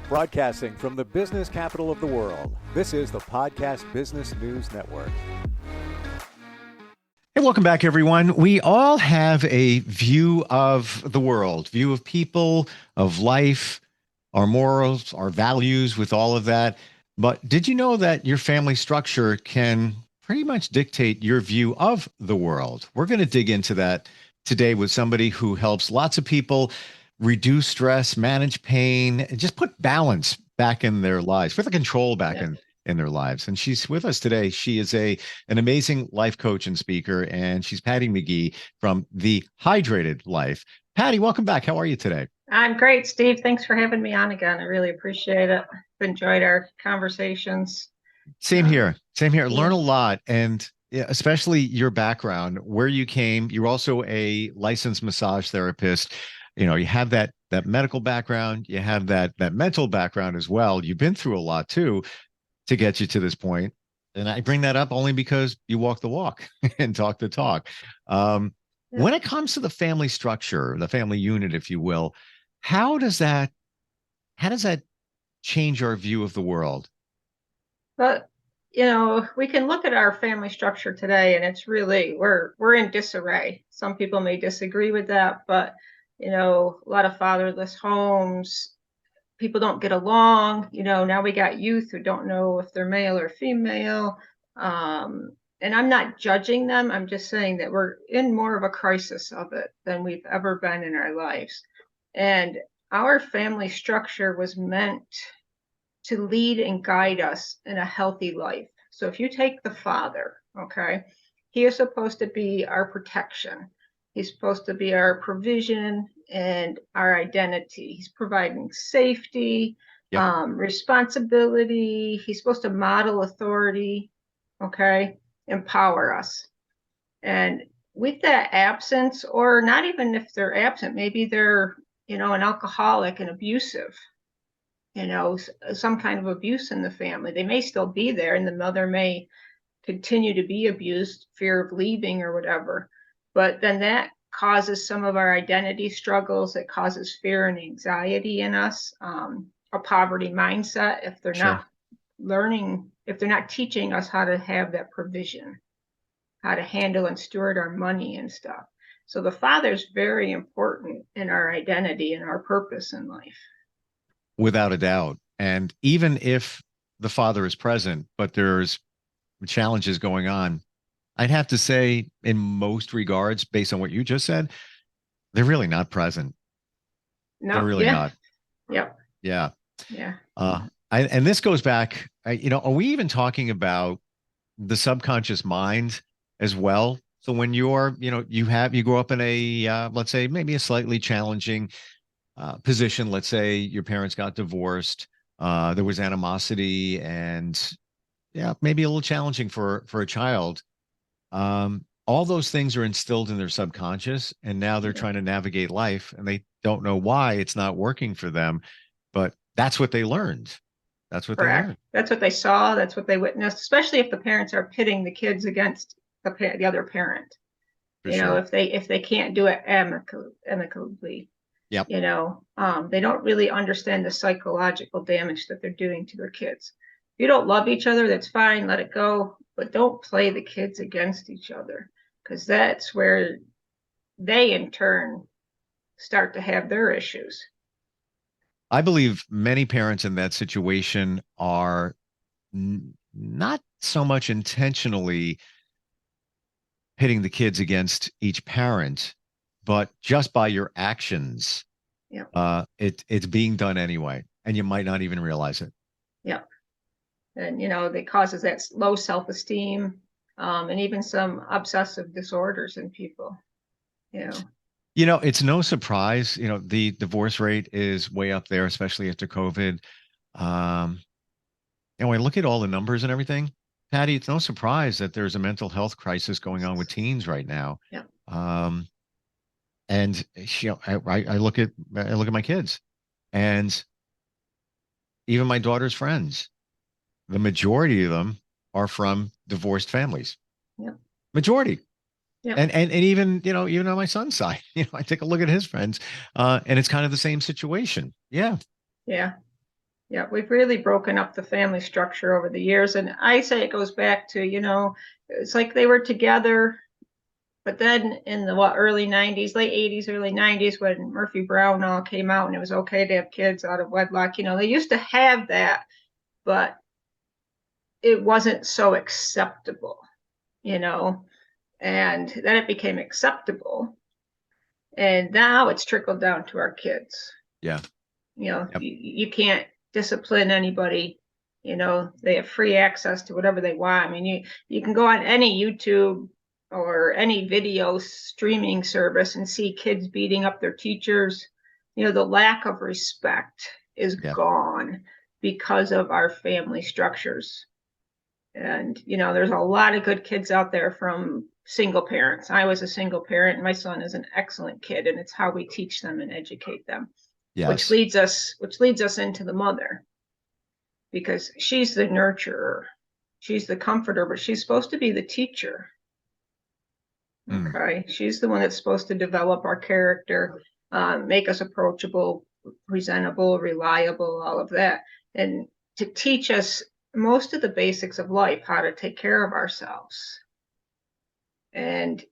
Broadcasting from the business capital of the world, this is the Podcast Business News Network. Hey, welcome back, everyone. We all have a view of the world, view of people, of life, our morals, our values, with all of that. But did you know that your family structure can pretty much dictate your view of the world? We're going to dig into that today with somebody who helps lots of people reduce stress, manage pain, and just put balance back in their lives, put the control back in their lives. And she's with us today. She is an amazing life coach and speaker, and she's Patti McGee from The Hydrated Life. Patti, welcome back. How are you today? I'm great, Steve. Thanks for having me on again. I really appreciate it. I've enjoyed our conversations. Same here. Yeah. Learn a lot. And especially your background, where you came. You're also a licensed massage therapist. You know, you have that medical background, you have that mental background as well. You've been through a lot too to get you to this point. And I bring that up only because you walk the walk and talk the talk. When it comes to the family structure, the family unit, if you will, how does that change our view of the world? But we can look at our family structure today, and it's really we're in disarray. Some people may disagree with that, but a lot of fatherless homes, people don't get along. Now we got youth who don't know if they're male or female. And I'm not judging them. I'm just saying that we're in more of a crisis of it than we've ever been in our lives. And our family structure was meant to lead and guide us in a healthy life. So if you take the father, okay, he is supposed to be our protection. He's supposed to be our provision and our identity. He's providing safety, responsibility. He's supposed to model authority, okay, empower us. And with that absence, or not even if they're absent, maybe they're, an alcoholic and abusive, some kind of abuse in the family. They may still be there, and the mother may continue to be abused, fear of leaving or whatever. But then that causes some of our identity struggles. It causes fear and anxiety in us, a poverty mindset if they're not learning, if they're not teaching us how to have that provision, how to handle and steward our money and stuff. So the father's very important in our identity and our purpose in life. Without a doubt. And even if the father is present, but there's challenges going on, I'd have to say in most regards, based on what you just said, they're really not present. No, they're really not. Yep. Yeah. Yeah. And this goes back, are we even talking about the subconscious mind as well? So when you're, you grow up in a, let's say maybe a slightly challenging position. Let's say your parents got divorced. There was animosity and maybe a little challenging for a child. All those things are instilled in their subconscious, and now they're trying to navigate life, and they don't know why it's not working for them, but that's what they learned. That's what they learned. That's what they saw. That's what they witnessed, especially if the parents are pitting the kids against the other parent. If they can't do it amicably. Yep. They don't really understand the psychological damage that they're doing to their kids. If you don't love each other, that's fine, let it go, but don't play the kids against each other, because that's where they in turn start to have their issues. I believe many parents in that situation are not so much intentionally pitting the kids against each parent, but just by your actions, it's being done anyway, and you might not even realize it. Yeah. And, it causes that low self-esteem, and even some obsessive disorders in people, It's no surprise, the divorce rate is way up there, especially after COVID. And when I look at all the numbers and everything, Patti, it's no surprise that there's a mental health crisis going on with teens right now. Yeah. And I look at my kids, and even my daughter's friends. The majority of them are from divorced families. Yeah. Majority. Yeah. And even, even on my son's side, I take a look at his friends, and it's kind of the same situation. Yeah. Yeah. Yeah, we've really broken up the family structure over the years. And I say it goes back to, it's like they were together, but then in the early 90s, late 80s, early 90s, when Murphy Brown all came out and it was okay to have kids out of wedlock, they used to have that, but it wasn't so acceptable, and then it became acceptable. And now it's trickled down to our kids. Yeah. Yep. You can't discipline anybody. They have free access to whatever they want. I mean, you can go on any YouTube or any video streaming service and see kids beating up their teachers. The lack of respect is gone because of our family structures. And, there's a lot of good kids out there from single parents. I was a single parent, and my son is an excellent kid, and it's how we teach them and educate them. Yes. Which leads us into the mother, because she's the nurturer, she's the comforter, but she's supposed to be the teacher. Okay, she's the one that's supposed to develop our character, make us approachable, presentable, reliable, all of that, and to teach us most of the basics of life, how to take care of ourselves. And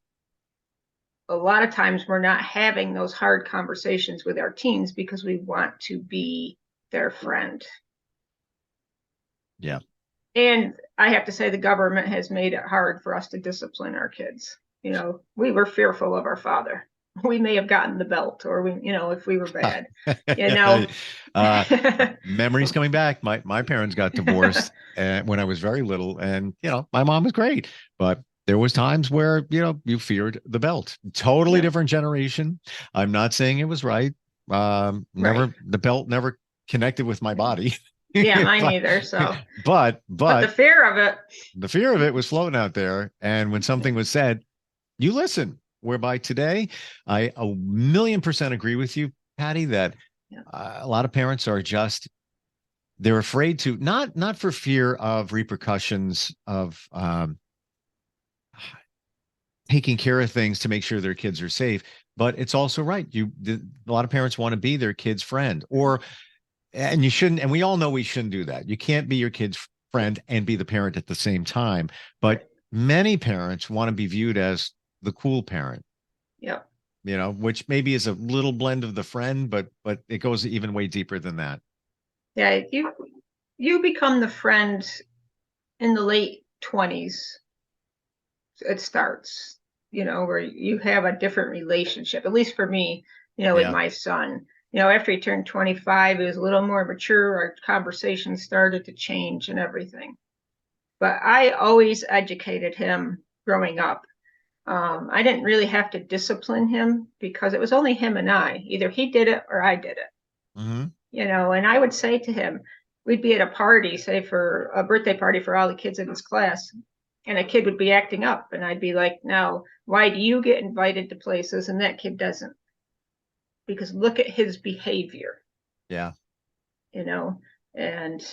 a lot of times we're not having those hard conversations with our teens because we want to be their friend. Yeah. And I have to say, the government has made it hard for us to discipline our kids. We were fearful of our father. We may have gotten the belt, or if we were bad, memories coming back. My parents got divorced when I was very little, and my mom was great, but there was times where you feared the belt. Totally different generation. I'm not saying it was right. Never the belt never connected with my body. Yeah, mine either. So, but the fear of it was floating out there, and when something was said, you listen. Whereby today, I 1,000,000% agree with you, Patti, that a lot of parents are they're afraid to, not for fear of repercussions of taking care of things to make sure their kids are safe, but it's also right. A lot of parents want to be their kid's friend, and you shouldn't, and we all know we shouldn't do that. You can't be your kid's friend and be the parent at the same time, but many parents want to be viewed as the cool parent. Yeah. Which maybe is a little blend of the friend, but it goes even way deeper than that. Yeah, you become the friend in the late 20s. It starts, where you have a different relationship, at least for me, with my son. After he turned 25, he was a little more mature. Our conversation started to change and everything. But I always educated him growing up. I didn't really have to discipline him because it was only him and I. Either he did it or I did it. Mm-hmm. And I would say to him, we'd be at a party, say for a birthday party for all the kids in his class, and a kid would be acting up. And I'd be like, now, why do you get invited to places and that kid doesn't? Because look at his behavior. Yeah. And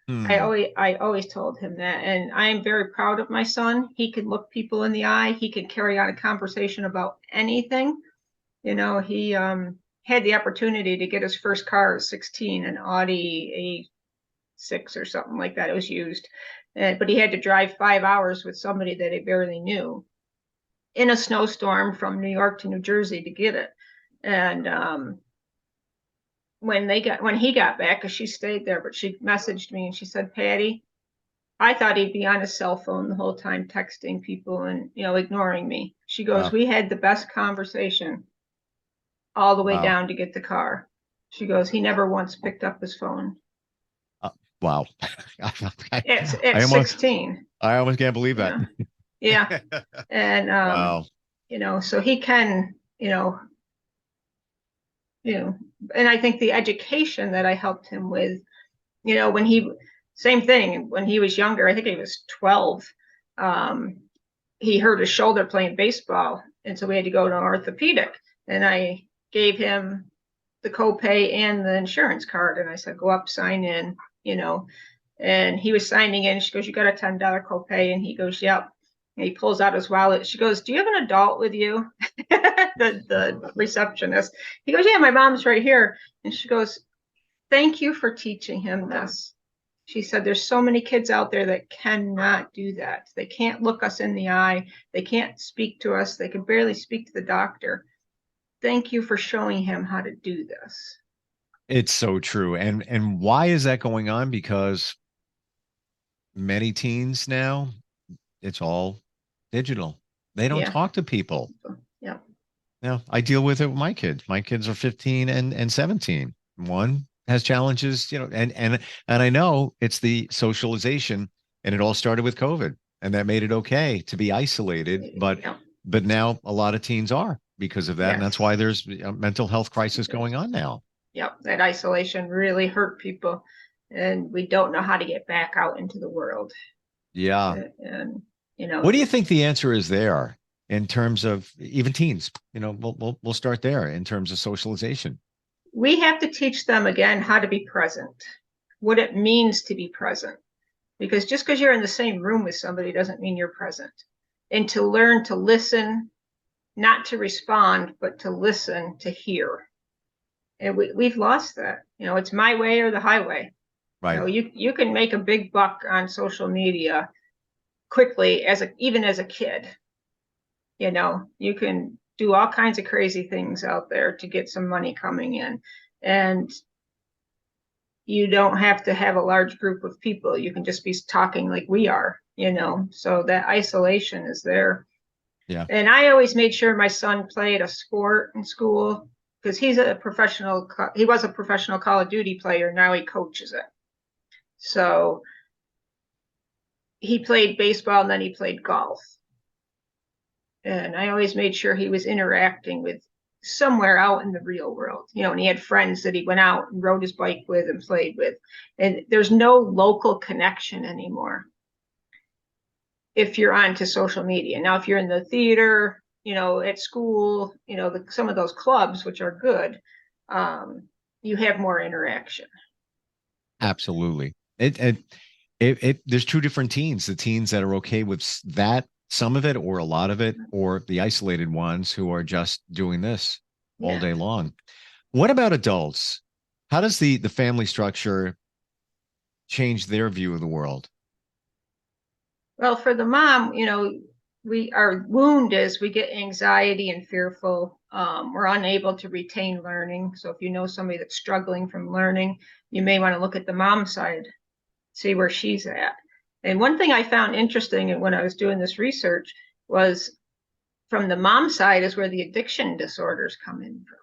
I always told him that, and I am very proud of my son. He can look people in the eye. He can carry on a conversation about anything. He had the opportunity to get his first car at 16, an Audi A6 or something like that. It was used, but he had to drive 5 hours with somebody that he barely knew in a snowstorm from New York to New Jersey to get it. And when he got back, because she stayed there, but she messaged me and she said, Patti, I thought he'd be on his cell phone the whole time, texting people and ignoring me. She goes, we had the best conversation all the way down to get the car. She goes, he never once picked up his phone. Wow. It's 16. I almost can't believe that. Yeah. And wow. So he can, and I think the education that I helped him with, same thing, when he was younger, I think he was 12, he hurt his shoulder playing baseball. And so we had to go to an orthopedic, and I gave him the copay and the insurance card. And I said, go up, sign in, and he was signing in. She goes, you got a $10 copay. And he goes, yep. And he pulls out his wallet. She goes, do you have an adult with you? the receptionist. He goes, yeah, my mom's right here. And she goes, thank you for teaching him this. She said, there's so many kids out there that cannot do that. They can't look us in the eye. They can't speak to us. They can barely speak to the doctor. Thank you for showing him how to do this. It's so true. And why is that going on? Because many teens now, it's all digital. They don't Yeah. talk to people. Yeah. Now, I deal with it with my kids. My kids are 15 and 17. One has challenges, and I know it's the socialization, and it all started with COVID, and that made it okay to be isolated, but Yeah. now a lot of teens are because of that, and that's Yes. why there's a mental health crisis going on now. Yep, that isolation really hurt people, and we don't know how to get back out into the world. Yeah. And What do you think the answer is there in terms of even teens? We'll start there in terms of socialization. We have to teach them again how to be present, what it means to be present. Because just because you're in the same room with somebody doesn't mean you're present. And to learn to listen, not to respond, but to listen, to hear. And we've lost that. It's my way or the highway. Right. You can make a big buck on social media quickly even as a kid. You can do all kinds of crazy things out there to get some money coming in, and you don't have to have a large group of people. You can just be talking like we are, so that isolation is there. Yeah. And I always made sure my son played a sport in school, because he was a professional Call of Duty player. Now he coaches it. So he played baseball and then he played golf. And I always made sure he was interacting with somewhere out in the real world, and he had friends that he went out and rode his bike with and played with. And there's no local connection anymore if you're onto social media. Now, if you're in the theater, at school, some of those clubs, which are good, you have more interaction. Absolutely. There's two different teens, the teens that are okay with that, some of it or a lot of it, or the isolated ones who are just doing this all day long. What about adults? How does the family structure change their view of the world? Well, for the mom, our wound is we get anxiety and fearful. We're unable to retain learning. So if you know somebody that's struggling from learning, you may want to look at the mom side, see where she's at. And one thing I found interesting when I was doing this research was from the mom side is where the addiction disorders come in from.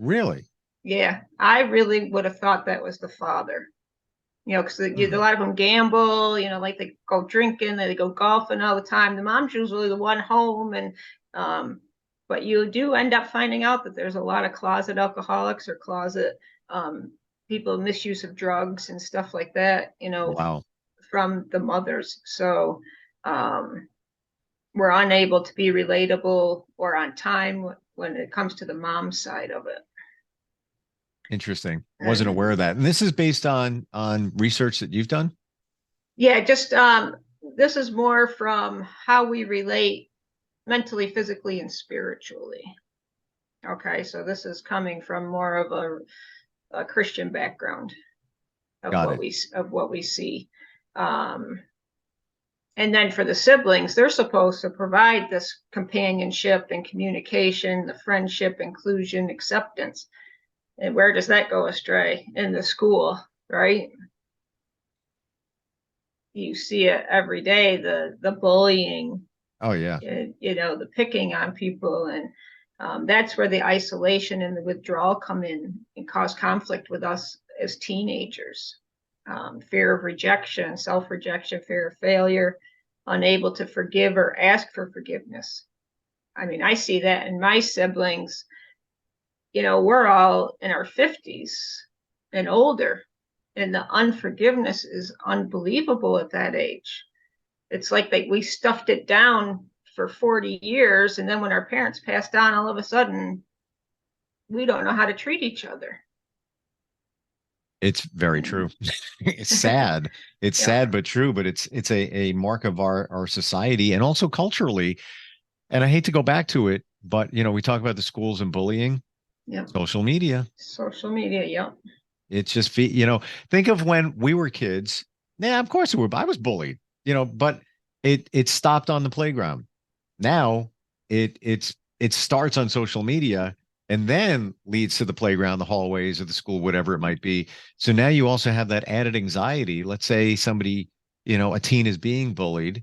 Really? Yeah, I really would have thought that was the father. Because a lot of them gamble, like they go drinking, they go golfing all the time. The mom's usually the one home, and but you do end up finding out that there's a lot of closet alcoholics or closet people misuse of drugs and stuff like that. Wow. From the mothers. So we're unable to be relatable or on time when it comes to the mom side of it. Interesting. Wasn't aware of that. And this is based on research that you've done? Yeah, just this is more from how we relate mentally, physically, and spiritually. Okay, so this is coming from more of a Christian background of what we see. And then for the siblings, they're supposed to provide this companionship and communication, the friendship, inclusion, acceptance. And where does that go astray? In the school, right? You see it every day, the bullying. Oh, yeah. The picking on people. And that's where the isolation and the withdrawal come in and cause conflict with us as teenagers. Fear of rejection, self-rejection, fear of failure, unable to forgive or ask for forgiveness. I mean, I see that in my siblings. We're all in our 50s and older, and the unforgiveness is unbelievable at that age. It's like we stuffed it down for 40 years, and then when our parents passed on, all of a sudden, we don't know how to treat each other. It's very true. It's sad. It's sad but true, but it's a mark of our society and also culturally. And I hate to go back to it, but we talk about the schools and bullying. Yeah. Social media. Social media, yeah. It's just, think of when we were kids. Yeah, of course I was bullied, but it stopped on the playground. Now it starts on social media and then leads to the playground, the hallways of the school, whatever it might be. So now you also have that added anxiety. Let's say somebody, a teen is being bullied.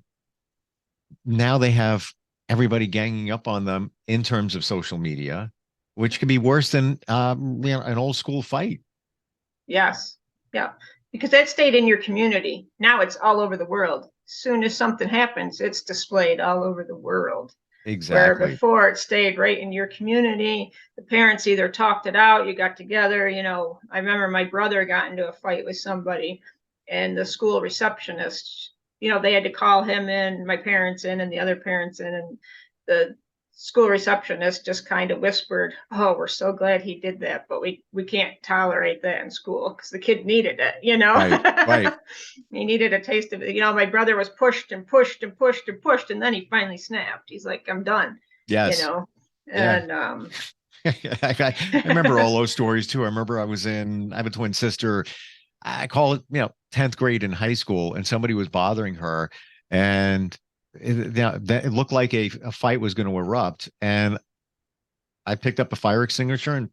Now they have everybody ganging up on them in terms of social media, which can be worse than an old school fight. Yes. Yeah. Because that stayed in your community. Now it's all over the world. As soon as something happens, it's displayed all over the world. Where Exactly. before it stayed right in your community. The parents either talked it out, you got together. I remember my brother got into a fight with somebody, and the school receptionist, they had to call him in, my parents in, and the other parents in, and the school receptionist just kind of whispered, "Oh, we're so glad he did that, but we can't tolerate that in school," because the kid needed it, Right. Right. he needed a taste of it. My brother was pushed and pushed and pushed and pushed, and then he finally snapped. He's like, "I'm done," Yes. Yeah. and I remember all those stories too. I remember I have a twin sister. I call it, 10th grade in high school, and somebody was bothering her, and it looked like a fight was going to erupt. And I picked up a fire extinguisher and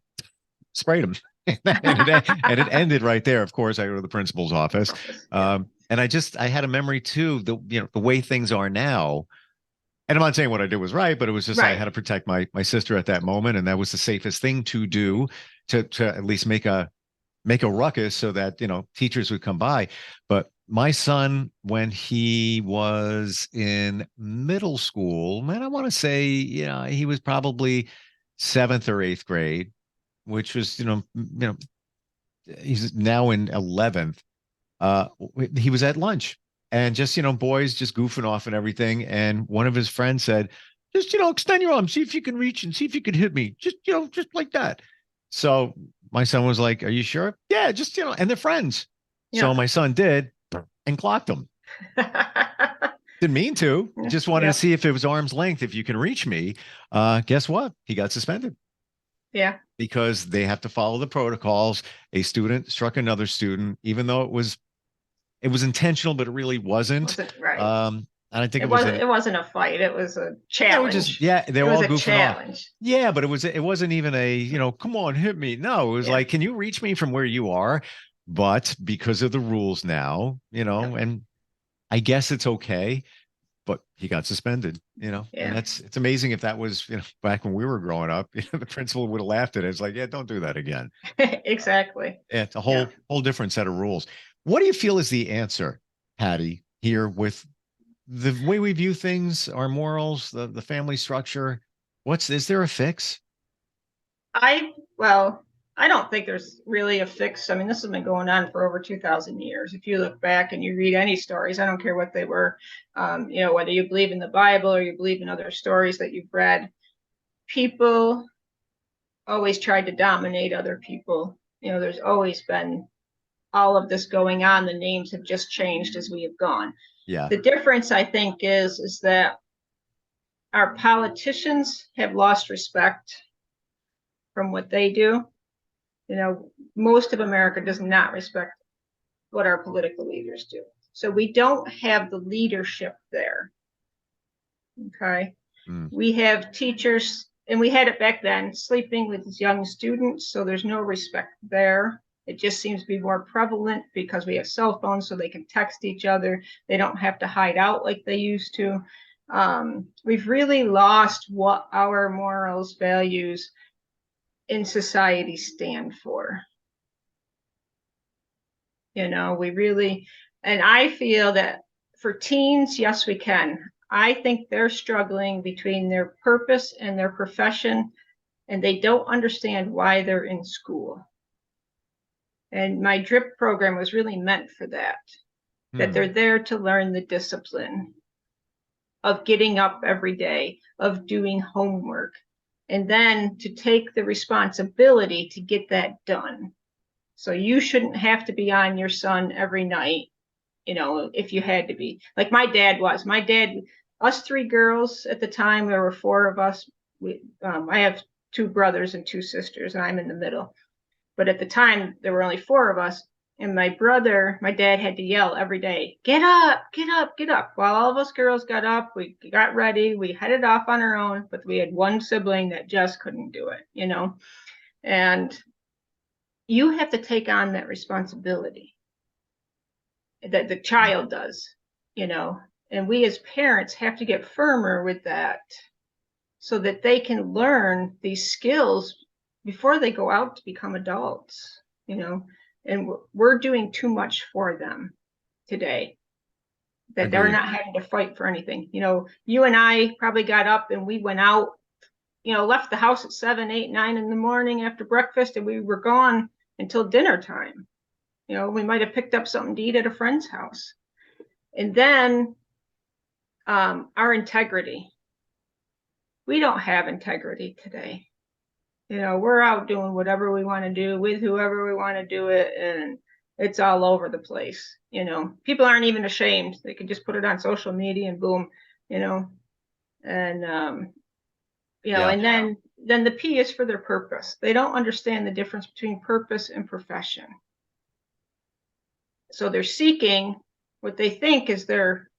sprayed him. And it ended right there. Of course, I go to the principal's office. And I had a memory too, the way things are now. And I'm not saying what I did was right, but it was just I had to protect my sister at that moment, and that was the safest thing to do to at least make a ruckus so that teachers would come by. But my son, when he was in middle school, man, I want to say he was probably 7th or 8th grade, which was he's now in 11th. He was at lunch and just boys just goofing off and everything, and one of his friends said, just extend your arm, see if you can reach and see if you can hit me, just like that. So my son was like, "Are you sure?" "Yeah, just and they're friends." Yeah. So my son did and clocked him. Didn't mean to, just wanted to see if it was arm's length, if you can reach me. Guess what? He got suspended. Yeah. Because they have to follow the protocols. A student struck another student, even though it was intentional, but it really wasn't. Right. And I think it wasn't a fight. It was a challenge. They were all goofing off. Yeah, but it wasn't even a, come on, hit me. No, it was like, can you reach me from where you are? But because of the rules now, and I guess it's okay, but he got suspended, and it's amazing. If that was, back when we were growing up, the principal would have laughed at it. It's like, yeah, don't do that again. Exactly. It's a whole different set of rules. What do you feel is the answer, Patti, here with the way we view things, our morals, the family structure? Is there a fix? I don't think there's really a fix. I mean, this has been going on for over 2,000 years. If you look back and you read any stories, I don't care what they were, whether you believe in the Bible or you believe in other stories that you've read, people always tried to dominate other people. There's always been all of this going on. The names have just changed as we have gone. Yeah. The difference, I think, is that our politicians have lost respect from what they do. Most of America does not respect what our political leaders do. So we don't have the leadership there. Okay. We have teachers, and we had it back then, sleeping with young students. So there's no respect there. It just seems to be more prevalent because we have cell phones, so they can text each other. They don't have to hide out like they used to. We've really lost what our morals, values in society stand for. We really, and I feel that for teens, yes, we can. I think they're struggling between their purpose and their profession, and they don't understand why they're in school. And my DRIP program was really meant for that, that they're there to learn the discipline of getting up every day, of doing homework, and then to take the responsibility to get that done. So you shouldn't have to be on your son every night, if you had to be. Like my dad was. My dad, us 3 girls at the time, there were 4 of us. I have 2 brothers and 2 sisters, and I'm in the middle. But at the time, there were only 4 of us. And my dad had to yell every day, get up, get up, get up. While all of us girls got up, we got ready, we headed off on our own, but we had one sibling that just couldn't do it, you know? And you have to take on that responsibility that the child does, you know? And we as parents have to get firmer with that so that they can learn these skills before they go out to become adults, you know? And we're doing too much for them today that they're Agreed. not having to fight for anything. You know, you and I probably got up and we went out, you know, left the house at 7, 8, 9 in the morning after breakfast, and we were gone until dinner time. You know, we might have picked up something to eat at a friend's house. And then our integrity. We don't have integrity today. You know, we're out doing whatever we want to do with whoever we want to do it, and it's all over the place. You know, people aren't even ashamed. They can just put it on social media and boom, you know. And you know, Yeah. and then the P is for their purpose. They don't understand the difference between purpose and profession. So they're seeking what they think is their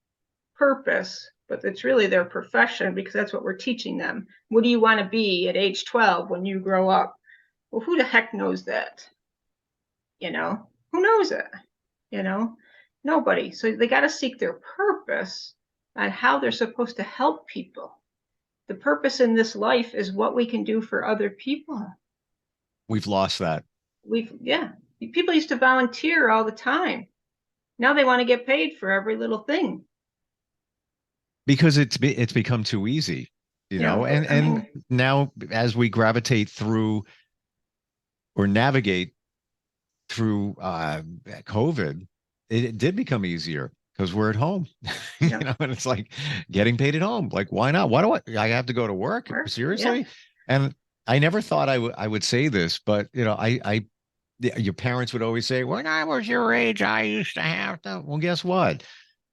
purpose, but it's really their profession, because that's what we're teaching them. What do you want to be at age 12 when you grow up? Well, who the heck knows that? You know, who knows it? You know, nobody. So they got to seek their purpose on how they're supposed to help people. The purpose in this life is what we can do for other people. We've lost that. Yeah, people used to volunteer all the time. Now they want to get paid for every little thing. Because it's become too easy, you know. And now as we gravitate through or navigate through COVID, it did become easier because we're at home. You know, and it's like getting paid at home. Like, why not? Why do I have to go to work? Seriously? And I never thought I would say this, but you know, your parents would always say, when I was your age, I used to have to. Well, guess what?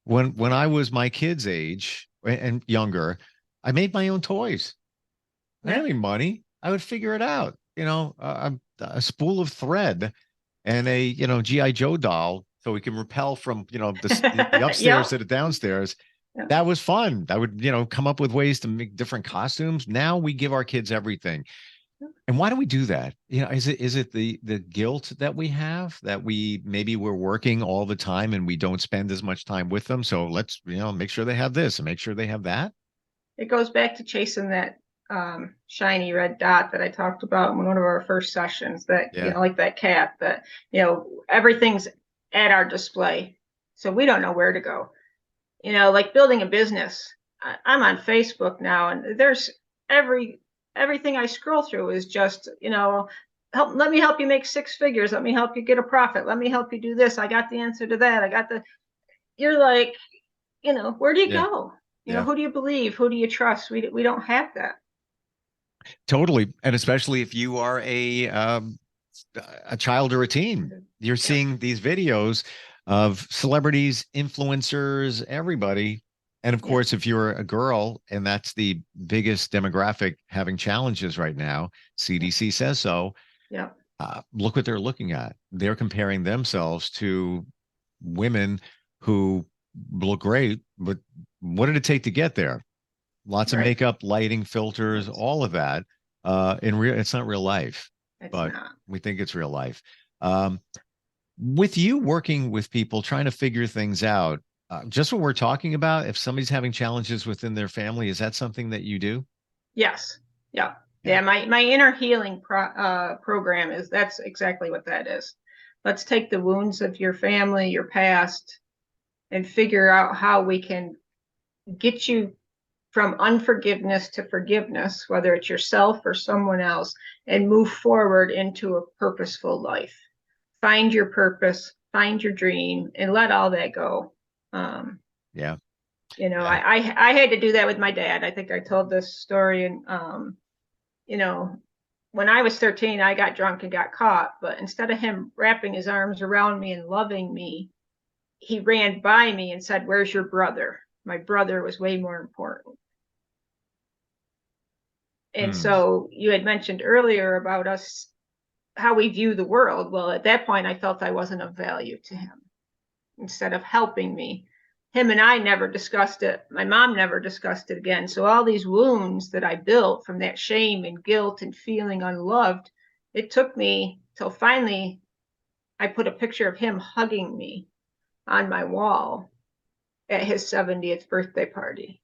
When I was my kid's age and younger, I made my own toys. I didn't have any money. I would figure it out. You know, a spool of thread and a, you know, GI Joe doll so we can repel from, you know, the upstairs to the downstairs. That was fun. I would, you know, come up with ways to make different costumes. Now we give our kids everything. And why do we do that? You know, is it the guilt that we have that we're working all the time and we don't spend as much time with them? So let's, you know, make sure they have this and make sure they have that. It goes back to chasing that shiny red dot that I talked about in one of our first sessions, that, you know, like that cat, that, you know, everything's at our display. So we don't know where to go. You know, like building a business. I'm on Facebook now, and there's everything I scroll through is just, you know, let me help you make 6 figures. Let me help you get a profit. Let me help you do this. I got the answer to that. You're like, you know, where do you go? You know, who do you believe? Who do you trust? We don't have that. Totally. And especially if you are a child or a teen, you're seeing these videos of celebrities, influencers, everybody. And of course, if you're a girl, and that's the biggest demographic having challenges right now, CDC says so. Yeah. Look what they're looking at. They're comparing themselves to women who look great, but what did it take to get there? Lots of makeup, lighting, filters, all of that. It's not real life, but we think it's real life. With you working with people, trying to figure things out, just what we're talking about, if somebody's having challenges within their family, is that something that you do? Yes. Yeah. My inner healing program that's exactly what that is. Let's take the wounds of your family, your past, and figure out how we can get you from unforgiveness to forgiveness, whether it's yourself or someone else, and move forward into a purposeful life. Find your purpose, find your dream, and let all that go. You know, I had to do that with my dad. I think I told this story, and you know, when I was 13, I got drunk and got caught, but instead of him wrapping his arms around me and loving me, he ran by me and said, "Where's your brother?" My brother was way more important. And so you had mentioned earlier about us how we view the world. Well, at that point, I felt I wasn't of value to him. Instead of helping me, him and I never discussed it. My mom never discussed it again. So all these wounds that I built from that shame and guilt and feeling unloved, it took me till finally I put a picture of him hugging me on my wall at his 70th birthday party.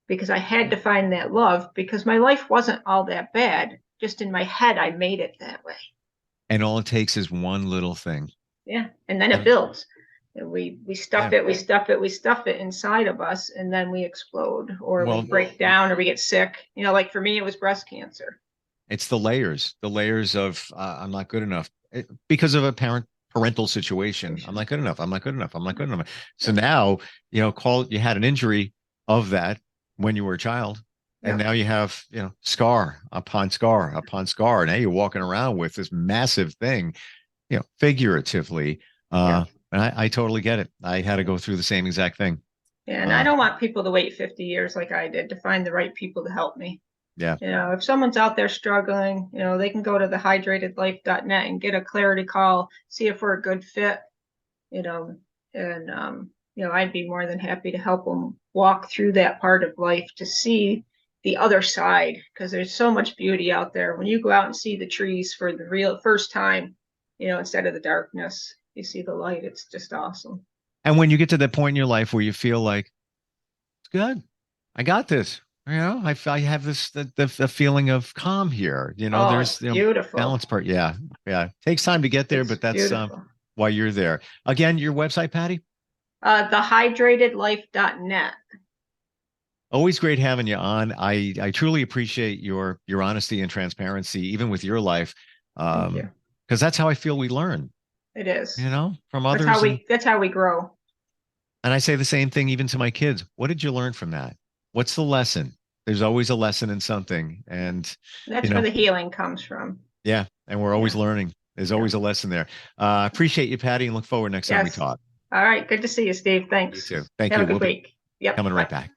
Because I had to find that love, because my life wasn't all that bad. Just in my head, I made it that way. And all it takes is one little thing. Yeah. And then it builds. And we stuff it inside of us, and then we explode, or we break down, or we get sick. Like for me, it was breast cancer. It's the layers of I'm not good enough because of a parental situation. I'm not good enough. I'm not good enough. I'm not good enough. So now, you had an injury of that when you were a child. And now you have, scar upon scar upon scar. Now you're walking around with this massive thing, figuratively. And I totally get it. I had to go through the same exact thing. Yeah, and I don't want people to wait 50 years like I did to find the right people to help me. Yeah. If someone's out there struggling, they can go to thehydratedlife.net and get a clarity call, see if we're a good fit, I'd be more than happy to help them walk through that part of life to see the other side, because there's so much beauty out there. When you go out and see the trees for the real first time, instead of the darkness, you see the light. It's just awesome. And when you get to that point in your life where you feel like, it's good, I got this, I have this, the feeling of calm here, there's beautiful balance part. Yeah. Takes time to get there, but that's why you're there. Again, your website, Patti? Thehydratedlife.net. Always great having you on. I truly appreciate your honesty and transparency, even with your life. Because that's how I feel we learn. It is. From others. That's how we grow. And I say the same thing even to my kids. What did you learn from that? What's the lesson? There's always a lesson in something. And that's where the healing comes from. Yeah. And we're always learning. There's always a lesson there. Appreciate you, Patti, and look forward next time we talk. All right. Good to see you, Steve. Thanks. You too. Thank you. Have a good week. Yep. Coming right back.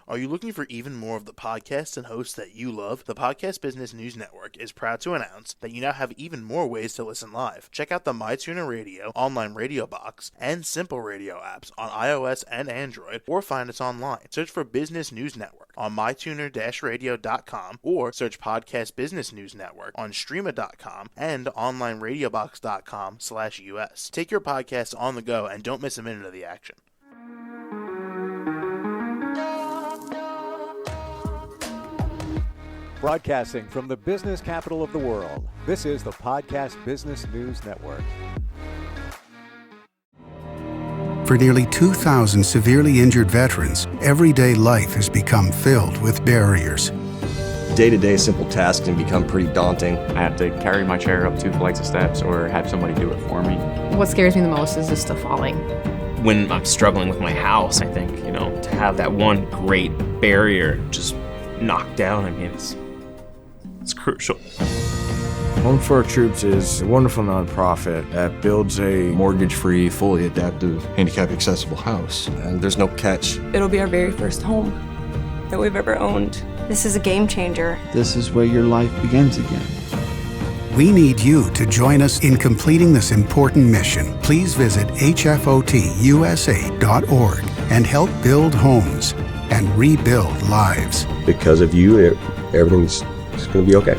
Are you looking for even more of the podcasts and hosts that you love? The Podcast Business News Network is proud to announce that you now have even more ways to listen live. Check out the MyTuner Radio, online radio box, and Simple Radio apps on iOS and Android, or find us online. Search for Business News Network on mytuner-radio.com, or search Podcast Business News Network on streama.com and onlineradiobox.com/US. Take your podcast on the go and don't miss a minute of the action. Broadcasting from the business capital of the world, this is the Podcast Business News Network. For nearly 2,000 severely injured veterans, everyday life has become filled with barriers. Day-to-day simple tasks can become pretty daunting. I have to carry my chair up 2 flights of steps or have somebody do it for me. What scares me the most is just the falling. When I'm struggling with my house, I think, to have that one great barrier just knocked down, it's crucial. Home for Our Troops is a wonderful nonprofit that builds a mortgage-free, fully adaptive, handicap-accessible house. And there's no catch. It'll be our very first home that we've ever owned. This is a game changer. This is where your life begins again. We need you to join us in completing this important mission. Please visit hfotusa.org and help build homes and rebuild lives. Because of you, everything's going to be okay.